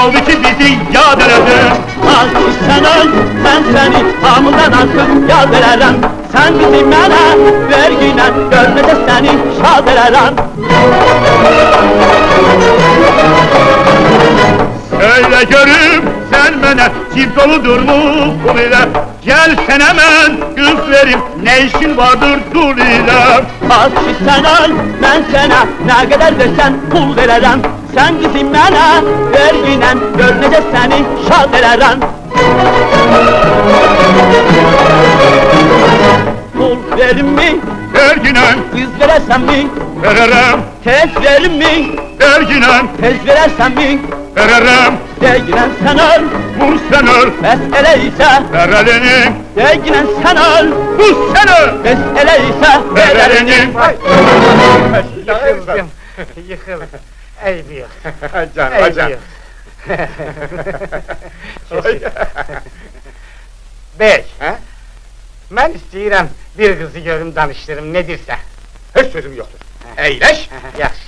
oldu ki bizi yad eledin? Az ki sen öl, ben seni hamıdan artıq yad elərəm. Sen bizi mənə verginə, görməcə səni şad elərəm. Söyle görüm sen mənə çift doludur mu pul ile? Gel sen hemen kız verim, ne işin vardır dul ile? Az ki sen öl, ben sənə nə qədər versən pul verərəm. Sen bizi mənə verginə, görməcə səni şad elərəm. Pul verim mi? Verginen Kız verəsən mi? vererem, Tez verim mi? verginen Tez verəsən mi? vererem. Deginən sən öl, Vur sen öl, bəs elə isə. ver elini. Deginən sən öl, Vur sen öl, bəs elə isə. ver elini. Yıkıldım, yıkıldım. Ey büyük, Can, ey can. büyük. Bey, ben istəyirəm bir kızı görüm danıştırım, nedirsə. Hiç sözüm yoktur. Eyleş. Yaxşı.